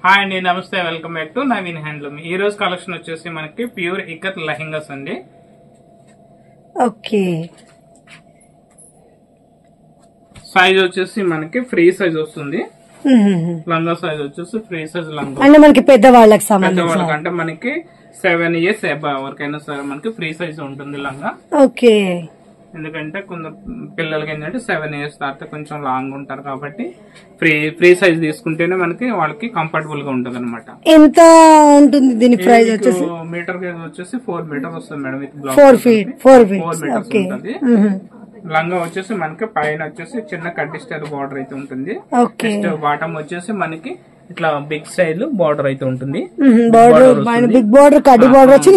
Hi అండి, నమస్తే, welcome back to Naveen handloom. ఈ రోజు కలెక్షన్ వచ్చేసి మనకి ప్యూర్ ఇక్కత్ లెహెంగాస్ అండి. ఓకే, సైజ్ వచ్చేసి మనకి ఫ్రీ సైజ్ వస్తుంది. లంగా సైజ్ వచ్చేసి ఫ్రీ సైజ్ లంగా అంటే మనకి పెద్దవాళ్ళకి అంటే మనకి 7 years ఎవరికైనా సరే మనకి ఫ్రీ సైజ్ ఉంటుంది లంగా. ఓకే, ఎందుకంటే కొంత పిల్లలకి ఏంటంటే 7 years తర్వాత కొంచెం లాంగ్ ఉంటారు కాబట్టి ఫ్రీ సైజ్ తీసుకుంటేనే మనకి వాళ్ళకి కంఫర్టబుల్ గా ఉంటది అనమాట. ఎంత ఉంటుంది దీని ప్రైస్ వచ్చేసి? మీటర్ వచ్చేసి 4 meters వస్తుంది మేడం. 4 feet. 4 meters ఉంటుంది. లంగా వచ్చేసి మనకి పైన వచ్చేసి చిన్న కడ్డీ స్టైల్ బార్డర్ అయితే ఉంటుంది. నెక్స్ట్ బాటమ్ వచ్చేసి మనకి ఇట్లా బిగ్ స్టైల్ బార్డర్ అయితే ఉంటుంది. బిగ్ బార్డర్ కడ్డీ బార్డర్ వచ్చి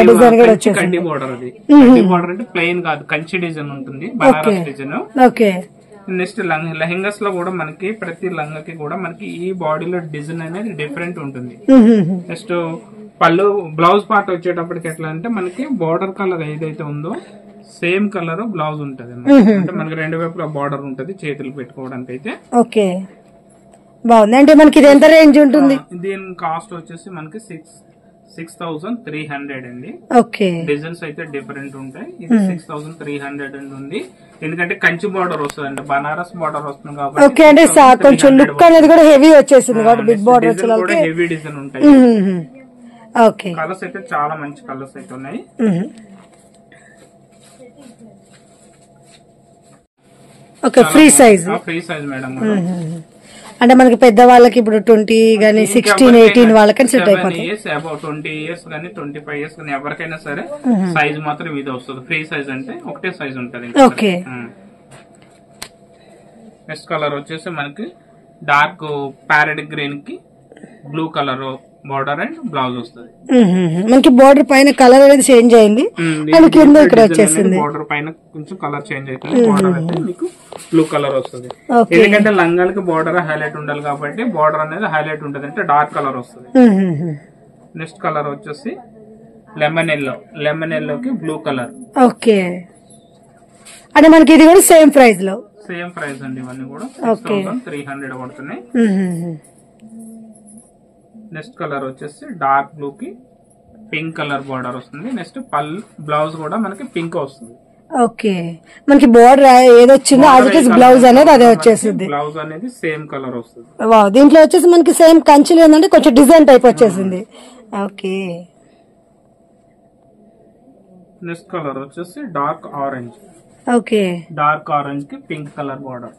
డిజైన్ కూడా వచ్చేసి కడ్డీ బార్డర్. అది కడ్డీ బార్డర్ అంటే ప్లెయిన్ కాదు, కంచి డిజైన్ ఉంటుంది, Banaras design. Okay, next lehengas లో కూడా మనకి ప్రతి లంగాకి కూడా మనకి ఈ బాడీలో డిజైన్ అనేది డిఫరెంట్ ఉంటుంది. నెక్స్ట్ పళ్ళు బ్లౌజ్ పార్ట్ వచ్చేటప్పటికి ఎట్లా అంటే మనకి బార్డర్ కలర్ ఏదైతే ఉందో సేమ్ కలర్ బ్లౌజ్ ఉంటది. అంటే మనకి 2 వైపులా బార్డర్ ఉంటది చేతులు పెట్టుకోవడానికి అయితే. ఓకే, బాగుంది. అంటే మనకి ఇది ఎంత రేంజ్ ఉంటుంది? దీని కాస్ట్ వచ్చేసి మనకి 6,300 అండి. ఓకే, డిజైన్స్ అయితే డిఫరెంట్ ఉంటాయి. ఇది 6,300 ఉంది. ఎందుకంటే కంచి బార్డర్ వస్తుంది అంటే బనారస్ బార్డర్ వస్తుంది కాబట్టి. ఓకే, అంటే కొంచెం లుక్ అనేది కూడా హెవీ వచ్చేసింది కాబట్టి బిగ్ బార్డర్ కూడా హెవీ డిజైన్ ఉంటాయి. ఓకే, కలర్స్ అయితే చాలా మంచి కలర్స్ అయితే ఉన్నాయి. Okay, free size madam. అంటే మనకి పెద్ద వాళ్ళకి ఇప్పుడు 20 గానీ 16, 18 వాళ్ళకని సెట్ అయిపోతుంది. 20 years గానీ 25 years గానీ ఎవరికైనా సరే సైజ్ మాత్రం ఇది వస్తుంది. ఫ్రీ సైజ్ అంటే ఒకటే సైజ్ ఉంటది. ఓకే, నెక్స్ట్ కలర్ వచ్చేసి మనకి డార్క్ ప్యారెట్ గ్రీన్ కి blue colour border and blouse వస్తుంది. మనకి బార్డర్ పైన కలర్ అనేది చేంజ్ అయింది అండ్ కింద ఇక్కడ వచ్చేసింది. బార్డర్ పైన కొంచెం కలర్ చేంజ్ అవుతుంది. బార్డర్ అయితే మీకు బ్లూ కలర్ వస్తుంది. ఎందుకంటే లంగాలకి బార్డర్ హైలైట్ ఉండాలి కాబట్టి బార్డర్ అనేది హైలైట్ ఉంటది, అంటే డార్క్ కలర్ వస్తుంది. నెక్స్ట్ కలర్ వచ్చేసి లెమన్ ఎల్లోకి బ్లూ కలర్. ఓకే, అంటే మనకి ఇది కూడా సేమ్ ప్రైస్ అండి. ఇవన్నీ కూడా 6,300 పడుతున్నాయి. నెక్స్ట్ కలర్ వచ్చేసి డార్క్ బ్లూ కి పింక్ కలర్ బార్డర్ వస్తుంది. నెక్స్ట్ బ్లౌజ్ కూడా మనకి పింక్ వస్తుంది. ఓకే, మనకి బార్డర్ ఏదొచ్చిందో అది బ్లౌజ్ అనేది అదే వచ్చేసింది. బ్లౌజ్ అనేది సేమ్ కలర్ వస్తుంది. దీంట్లో వచ్చేసి మనకి సేమ్ కంచిలో ఏంటంటే కొంచెం డిజైన్ టైప్ వచ్చేసింది. ఓకే, నెక్స్ట్ కలర్ వచ్చేసి dark orange. Okay, dark orange కి పింక్ కలర్ బార్డర్.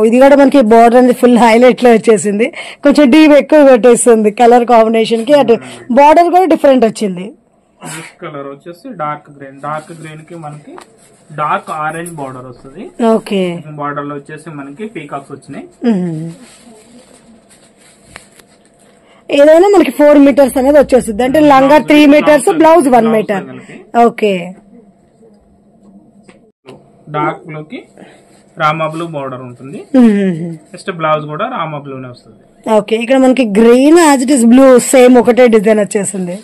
ఇది కూడా మనకి బార్డర్ అనేది ఫుల్ హైలైట్ లో వచ్చేసింది. కొంచెం డీప్ ఎక్కువ పెట్టేస్తుంది కలర్ కాంబినేషన్ కి. అటు బార్డర్ కూడా డిఫరెంట్ వచ్చింది. నెక్స్ట్ కలర్ వచ్చేసి డార్క్ గ్రీన్ కి మనకి డార్క్ ఆరెంజ్ బార్డర్ వస్తుంది. ఓకే, బార్డర్ లో వచ్చేసి మనకి పీకాక్స్ వచ్చినాయి. ఏదైనా మనకి 4 meters అనేది వచ్చేస్తుంది. అంటే లంగా 3 meters, blouse 1 meter. Okay, dark blue కి రామా బ్లూ బార్డర్ ఉంటుంది. నెక్స్ట్ బ్లౌజ్ కూడా రామా బ్లూనే వస్తుంది. ఓకే, ఇక్కడ మనకి green as it is blue same ఒకటే డిజైన్ వచ్చేసింది.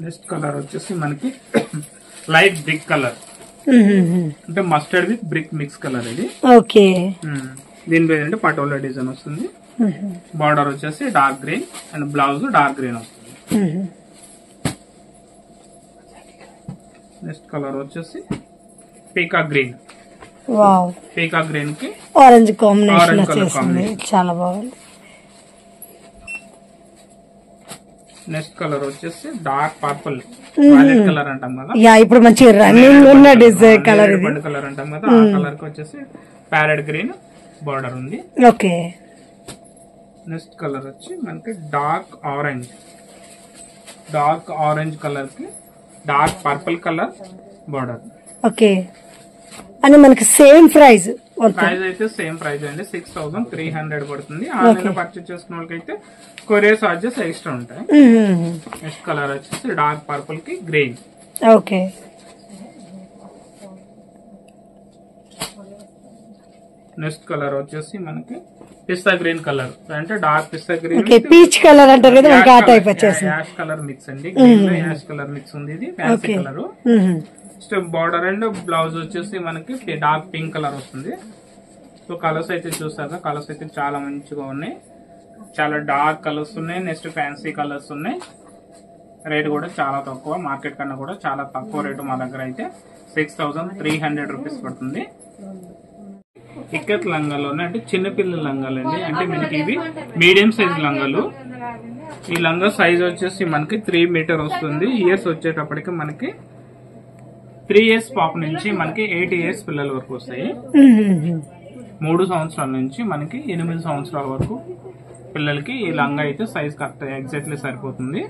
నెక్స్ట్ కలర్ వచ్చేసి మనకి లైట్ బ్రిక్ కలర్, అంటే mustard with brick mix colour ఇది. ఓకే, దీని మీద అంటే పటోలా డిజైన్ వస్తుంది. బార్డర్ వచ్చేసి dark green and blouse dark green వస్తుంది. నెక్స్ట్ కలర్ వచ్చేసి పీకాక్ గ్రీన్. పీకాక్ గ్రీన్ కి ఆరెంజ్ కాంబినేషన్ వచ్చేసింది, చాలా బాగుంది. నెక్స్ట్ కలర్ వచ్చేసి డార్క్ పర్పుల్ వైలెట్ కలర్ అంటాం కదా. ఇప్పుడు మంచి రన్నింగ్ ఉన్న డిజైన్ కలర్ అంటాం కదా. ఆ కలర్ కి వచ్చేసి ప్యారెట్ గ్రీన్ బార్డర్ ఉంది. ఓకే, నెక్స్ట్ కలర్ వచ్చి మనకి డార్క్ ఆరెంజ్ కలర్ కి dark purple colour border. Okay, అని మనకి సేమ్ ప్రైస్ అయితే సేమ్ ప్రైస్ అండి. 6,300 పడుతుంది. ఆన్లైన్ లో పర్చేస్ చేసుకున్న వాళ్ళకైతే కొరియర్ చార్జెస్ ఎక్స్ట్రా ఉంటాయి. నెక్స్ట్ కలర్ వచ్చేసి డార్క్ పర్పుల్ కి గ్రీన్. ఓకే, నెక్స్ట్ కలర్ వచ్చేసి మనకి పిస్తా గ్రీన్ కలర్, అంటే డార్క్ పిస్తా గ్రీన్, పీచ్ కలర్ అంటారు కదా, మనకి ఆ టైప్ వచ్చేసి యాష్ కలర్ మిక్స్ అండి. గ్రీన్ లో యాష్ కలర్ మిక్స్ ఉంది. ఇది fancy colour. Border and blouse వచ్చేసి మనకి డార్క్ పింక్ కలర్ వస్తుంది. సో కలర్స్ అయితే చూసాక కలర్స్ అయితే చాలా మంచిగా ఉన్నాయి, చాలా డార్క్ కలర్స్ ఉన్నాయి, నెక్స్ట్ ఫ్యాన్సీ కలర్స్ ఉన్నాయి. రేట్ కూడా చాలా తక్కువ, మార్కెట్ కన్నా కూడా చాలా తక్కువ రేటు మా దగ్గర అయితే 6300 రూపీస్ పడుతుంది. ఇక్కత్ లంగాలోనే అంటే చిన్నపిల్లల లంగాలు అండి, అంటే మనకి ఇవి మీడియం సైజ్ లంగాలు. ఈ లంగా సైజ్ వచ్చేసి మనకి 3 మీటర్ వస్తుంది. ఇయర్స్ వచ్చేటప్పటికి మనకి 3 ఇయర్స్ పాప నుంచి మనకి 8 ఇయర్స్ పిల్లల వరకు వస్తాయి. 3 సంవత్సరాల నుంచి మనకి 8 సంవత్సరాల వరకు పిల్లలకి ఈ లంగా అయితే సైజ్ కరెక్ట్ ఎగ్జాక్ట్లీ సరిపోతుంది.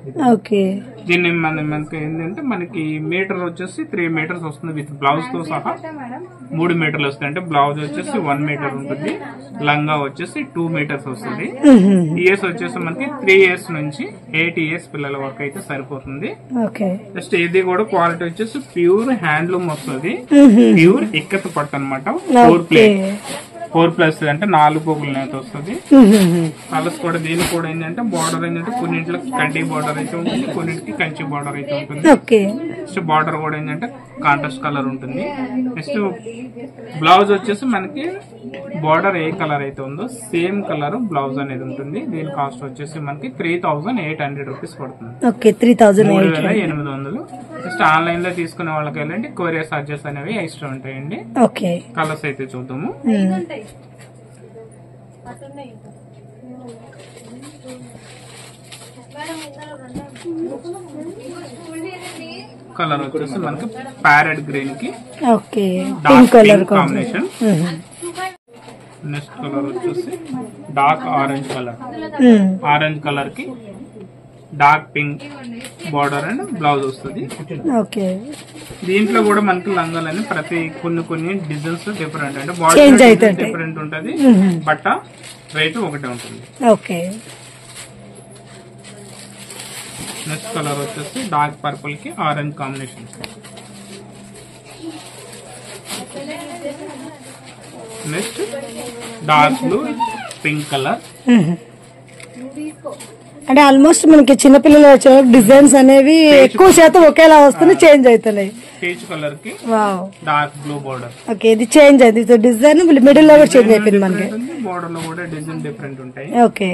దీన్ని మనకి ఏంటంటే మనకి మీటర్ వచ్చేసి 3 మీటర్స్ వస్తుంది విత్ బ్లౌజ్ తో సహా 3 మీటర్లు వస్తాయి. అంటే బ్లౌజ్ వచ్చేసి 1 మీటర్ ఉంటుంది, లంగా వచ్చేసి 2 మీటర్స్ వస్తుంది. ఇయర్స్ వచ్చేసి మనకి 3 ఇయర్స్ నుంచి 8 ఇయర్స్ పిల్లల వరకు అయితే సరిపోతుంది. జస్ట్ ఇది కూడా క్వాలిటీ వచ్చేసి ప్యూర్ హ్యాండ్లూమ్ వస్తుంది, ప్యూర్ ఇక్కత్ పట్టు అనమాట. 4+ అంటే 4 పోగుల నేత వస్తుంది. కలర్స్ కూడా దీనికి కూడా ఏంటంటే బార్డర్ ఏంటంటే కొన్నింటిలో కంటి బార్డర్ అయితే ఉంటుంది, కొన్నింటికి కంచి బార్డర్ అయితే ఉంటుంది. నెక్స్ట్ బార్డర్ కూడా ఏంటంటే కాంట్రాస్ట్ కలర్ ఉంటుంది. నెక్స్ట్ బ్లౌజ్ వచ్చేసి మనకి బార్డర్ ఏ కలర్ అయితే ఉందో సేమ్ కలర్ బ్లౌజ్ అనేది ఉంటుంది. దీని కాస్ట్ వచ్చేసి మనకి 3800 రూపీస్ పడుతుంది, 3800. జస్ట్ ఆన్లైన్ లో తీసుకునే వాళ్ళకి వెళ్ళండి, కొరియర్ చార్జెస్ అనేవి ఎక్స్ట్రా ఉంటాయండి. కలర్స్ అయితే చూద్దాము. కలర్ వచ్చేసి మనకి ప్యారెట్ గ్రీన్ కి డార్క్ కాంబినేషన్. నెక్స్ట్ కలర్ వచ్చేసి dark orange colour, orange colour కి dark pink border and blouse వస్తుంది. దీంట్లో కూడా మనకి లంగాలని ప్రతి కొన్ని డిజైన్స్ డిఫరెంట్, అంటే బార్డర్ డిఫరెంట్ ఉంటది, బట్ట రేటు ఒకటే ఉంటుంది. నెక్స్ట్ కలర్ వచ్చేసి డార్క్ పర్పుల్ కి orange combination. Next dark blue pink colour. అంటే ఆల్మోస్ట్ మనకి చిన్నపిల్లలు వచ్చే డిజైన్స్ అనేవి ఎక్కువ శాతం ఒకేలా వస్తుంది, చేంజ్ అవుతున్నాయి. పీచ్ కలర్ కి డార్క్ బ్లూ బార్డర్. ఓకే, ఇది చేంజ్ అయింది, డిజైన్ మిడిల్ లో కూడా చేంజ్ అయిపోయింది మనకి. బార్డర్ లో కూడా డిజైన్ డిఫరెంట్ ఉంటాయి. ఓకే.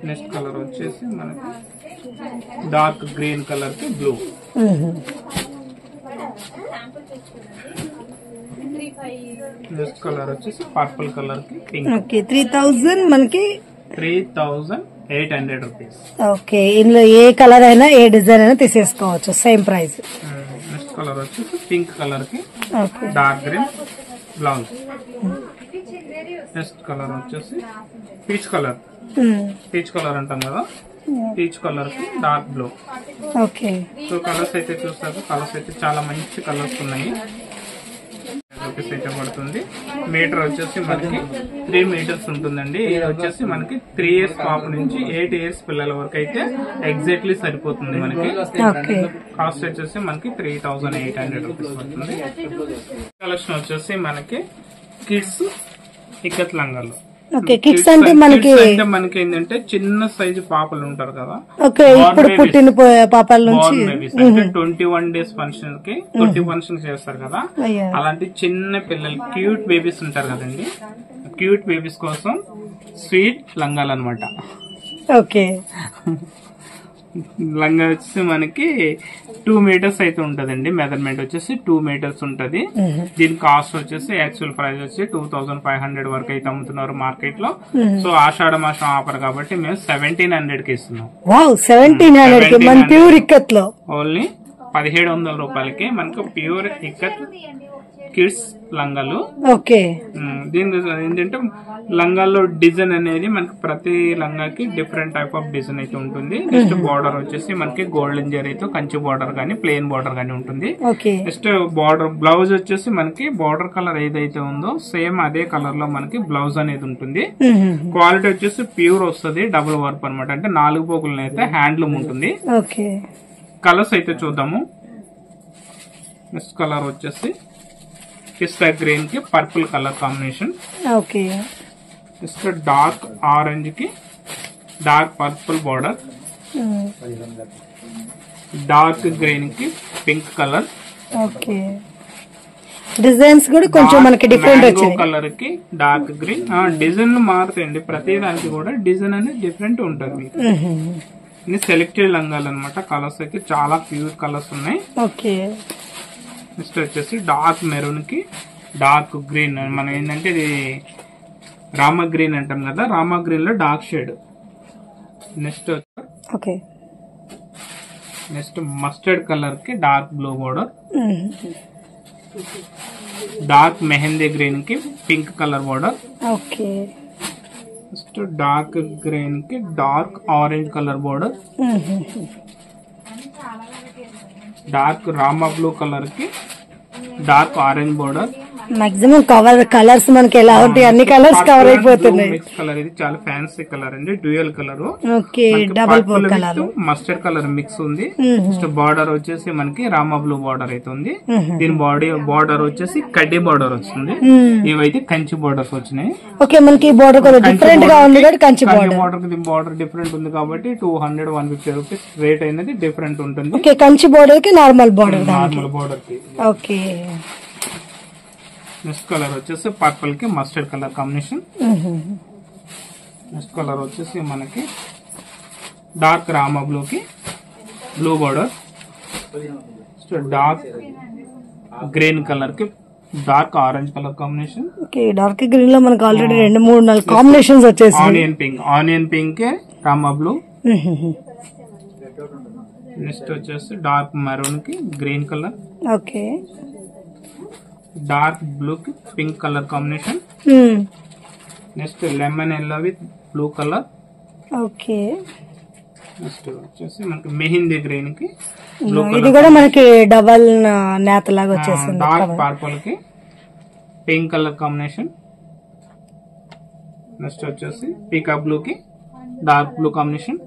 నెక్స్ట్ కలర్ వచ్చేసి మనకి డార్క్ గ్రీన్ కలర్ కి బ్లూ. నెక్స్ట్ కలర్ వచ్చేసి పర్పుల్ కలర్ కి పింక్. ఓకే, 3000 మనకి 3800 రూపీస్. ఓకే, ఇందులో ఏ కలర్ అయినా ఏ డిజైన్ అయినా తీసేసుకోవచ్చు, సేమ్ ప్రైస్. నెక్స్ట్ కలర్ వచ్చేసి పింక్ కలర్ కి dark green blouse. Next colour వచ్చేసి పీచ్ కలర్, పీచ్ కలర్ అంటాం కదా, పీచ్ కలర్ కి dark blue. Okay. So colours అయితే చూస్తారు, కలర్స్ అయితే చాలా మంచి కలర్స్ ఉన్నాయి. రూపీస్ అయితే పడుతుంది. మీటర్ వచ్చేసి మనకి 3 మీటర్స్ ఉంటుందండి. ఇది వచ్చేసి మనకి 3 ఇయర్స్ పాప నుంచి 8 ఇయర్స్ పిల్లల వరకు అయితే ఎగ్జాక్ట్లీ సరిపోతుంది మనకి. కాస్ట్ వచ్చేసి మనకి 3800 రూపీస్ పడుతుంది. కలెక్షన్ వచ్చేసి మనకి కిడ్స్ ఇక్కత్ లంగాలు. కిడ్స్ అంటే మనకి ఏంటంటే చిన్న సైజు పాపలు ఉంటారు కదా, ఇప్పుడు పుట్టిన పాపల నుంచి 21 డేస్ ఫంక్షన్ కి 20 ఫంక్షన్ చేస్తారు కదా, అలాంటి చిన్న పిల్లలు క్యూట్ బేబీస్ ఉంటారు కదండి, క్యూట్ బేబీస్ కోసం స్వీట్ లంగాలు అనమాట. ఓకే. లంగా వచ్చేసి మనకి 2 మీటర్స్ అయితే ఉంటదండి. మెజర్మెంట్ వచ్చేసి 2 మీటర్స్ ఉంటది. దీని కాస్ట్ వచ్చేసి యాక్చువల్ ప్రైస్ వచ్చి 2500 వరకు అయితే అమ్ముతున్నారు మార్కెట్ లో. సో ఆషాఢ మాసం ఆఫర్ కాబట్టి మేము 1700 కి ఇస్తున్నాం. ఓన్లీ 1700 రూపాయలకి మనకు ప్యూర్ ఇక్కత్ కిడ్స్ లంగాలు. ఓకే. దీని ఏంటంటే లంగాల్లో డిజైన్ అనేది మనకి ప్రతి లంగాకి డిఫరెంట్ టైప్ ఆఫ్ డిజైన్ అయితే ఉంటుంది. నెక్స్ట్ బార్డర్ వచ్చేసి మనకి గోల్డెన్ జరీతో కంచి బార్డర్ గానీ ప్లెయిన్ బార్డర్ గానీ ఉంటుంది. నెక్స్ట్ బార్డర్ బ్లౌజ్ వచ్చేసి మనకి బార్డర్ కలర్ ఏదైతే ఉందో సేమ్ అదే కలర్ లో మనకి బ్లౌజ్ అనేది ఉంటుంది. క్వాలిటీ వచ్చేసి ప్యూర్ వస్తుంది, డబుల్ వర్క్ అనమాట, అంటే 4 పోగులను అయితే హ్యాండ్లూమ్ ఉంటుంది. కలర్స్ అయితే చూద్దాము. నెక్స్ట్ కలర్ వచ్చేసి పిస్తా గ్రీన్ కి purple colour combination. Okay. Next dark orange కి dark purple border, dark green కి పింక్ కలర్. ఓకే. డిజైన్స్ కూడా కొంచెం మనకి డిఫరెంట్ వచ్చింది. కలర్ కి డార్క్ గ్రీన్ డిజైన్ మారుతాయండి. ప్రతి దానికి కూడా డిజైన్ అనేది డిఫరెంట్ ఉంటుంది మీకు. ఇది సెలెక్టెడ్ లంగాలు అనమాట. కలర్స్ అయితే చాలా ప్యూర్ కలర్స్ ఉన్నాయి. ఓకే. నెక్స్ట్ వచ్చేసి డార్క్ మెరూన్ కి డార్క్ గ్రీన్. మనం ఏంటంటే ఇది రామా గ్రీన్ అంటాం కదా, రామా గ్రీన్ లో dark shade. Next okay. Next mustard colour కి dark blue border. Dark mehndi green కి pink colour border. Okay. Next dark green కి dark orange colour border. Dark Rama blue colour కి dark orange border. Maximum colours మనకి ఎలా ఉంటాయి, అన్ని colours cover అయిపోతున్నాయి. Mix colour, ఇది చాలా ఫ్యాన్సీ కలర్ అండి, dual colour. Okay. Double pole colour, mustard colour mix ఉంది. నెక్స్ట్ బార్డర్ వచ్చేసి మనకి రామా బ్లూ బార్డర్ అయితే ఉంది. దీని బార్డర్ వచ్చేసి కడ్డీ బార్డర్ వస్తుంది. ఇవైతే కంచి బార్డర్స్ వచ్చినాయి. ఓకే. మనకి బార్డర్ కూడా డిఫరెంట్ గా ఉంది. కంచి బార్డర్ బార్డర్ డిఫరెంట్ ఉంది కాబట్టి 200-150 రూపీస్ రేట్ అనేది డిఫరెంట్ ఉంటుంది. ఓకే. కంచి బార్డర్ కి నార్మల్ బార్డర్ కి. ఓకే. నెక్స్ట్ కలర్ వచ్చేసి పర్పుల్ కి mustard colour combination. Next colour వచ్చేసి మనకి డార్క్ రామా బ్లూ కి blue border. Dark green colour కి dark orange colour combination. Okay. Dark green లో మనకి ఆల్రెడీ 2-3-4 కాంబినేషన్స్ వచ్చేసి. Onion pink Rama blue. Next వచ్చేసి డార్క్ మెరూన్ కి green colour. Okay. Dark blue కి pink colour combination. Next lemon yellow with blue colour. Okay. Next వచ్చేసి మనకి mehndi green కి blue ఇది కలర్. కూడా మనకి డబల్ నేత లాగా వచ్చేసింది. డార్క్ పర్పుల్ కి పింక్ కలర్ కాంబినేషన్. నెక్స్ట్ వచ్చేసి పీకా బ్లూ కి dark blue combination.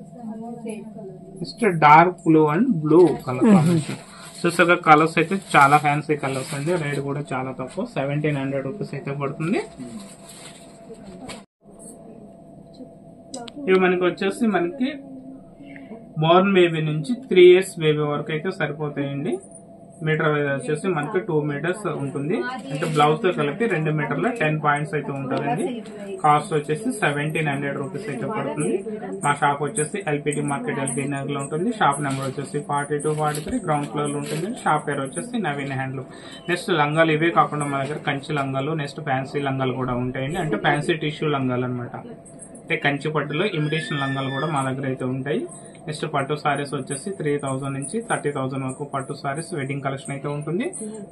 Next dark blue and blue colour combination. చూసాక కలర్స్ అయితే చాలా ఫ్యాన్సీ కలర్స్ అండి. రేట్ కూడా చాలా తక్కువ, 1700 రూపీస్ అయితే పడుతుంది. ఇవి మనకి వచ్చేసి మనకి బోర్న్ బేబీ నుంచి 3 years బేబీ వరకు అయితే సరిపోతాయండి. మీటర్ వైజ్ వచ్చేసి మనకి 2 meters ఉంటుంది. అంటే బ్లౌజ్ తో కలిపి 2 మీటర్ల 10 points అయితే ఉంటుందండి. కాస్ట్ వచ్చేసి 1700 రూపీస్ అయితే పడుతుంది. మా షాప్ వచ్చేసి ఎల్పిటి మార్కెట్ ఎల్బీ నగర్ లో ఉంటుంది. షాప్ నెంబర్ వచ్చేసి 42-43 గ్రౌండ్ ఫ్లోర్ లో ఉంటుంది. షాప్ పేరు వచ్చేసి నవీన్ హ్యాండ్లూమ్. నెక్స్ట్ లంగాలు ఇవే కాకుండా మన దగ్గర కంచి లంగాలు, నెక్స్ట్ ఫ్యాన్సీ లంగాలు కూడా ఉంటాయండి. అంటే ఫ్యాన్సీ టిష్యూ లంగాలు అనమాట. అంటే కంచి పట్టులో ఇమిటేషన్ లంగాలు కూడా మా దగ్గర అయితే ఉంటాయి. నెక్స్ట్ పట్టు సారీస్ వచ్చేసి 3000 నుంచి 30,000 వరకు పట్టు సారీస్ వెడ్డింగ్ కలెక్షన్ అయితే ఉంటుంది.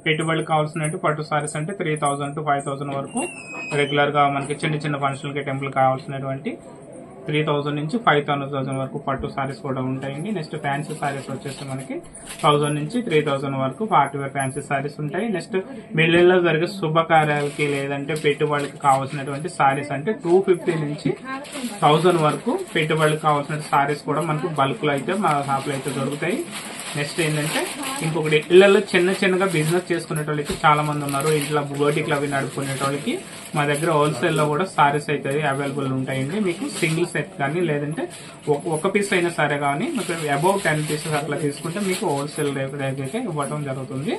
పెట్టుబడులు కావాల్సినట్టు పట్టు సారీస్ అంటే 3000 to 5000 వరకు రెగ్యులర్ గా మనకి చిన్న చిన్న ఫంక్షన్లకి టెంపుల్ కావాల్సినటువంటి 3000 నుంచి 5000 వరకు పట్టు సారీస్ కూడా ఉంటాయండి. నెక్స్ట్ ఫ్యాన్సీ సారీస్ వచ్చేసి మనకి 1000 నుంచి 3000 వరకు పార్టీ వేర్ ఫ్యాన్సీ సారీస్ ఉంటాయి. నెక్స్ట్ మిడిల్లో జరిగే శుభకార్యాలకి లేదంటే పెట్టుబడికి కావాల్సినటువంటి సారీస్ అంటే 250 నుంచి 1000 వరకు పెట్టుబడికి కావాల్సిన సారీస్ కూడా మనకు బల్క్ లో అయితే మా షాప్ లో అయితే దొరుకుతాయి. నెక్స్ట్ ఏంటంటే ఇంకొకటి ఇళ్లలో చిన్నగా బిజినెస్ చేసుకునే వాళ్ళకి చాలా మంది ఉన్నారు. ఇంట్లో బోటిక్లు అవి నడుపుకునే వాళ్ళకి మా దగ్గర హోల్సేల్ లో కూడా సారీస్ అయితే అవైలబుల్ ఉంటాయండి. మీకు సింగిల్ సెట్ కానీ లేదంటే ఒక పీస్ అయినా సరే కానీ మీకు అబౌవ్ 10 pieces అట్లా తీసుకుంటే మీకు హోల్సేల్ రేట్ అయితే ఇవ్వడం జరుగుతుంది.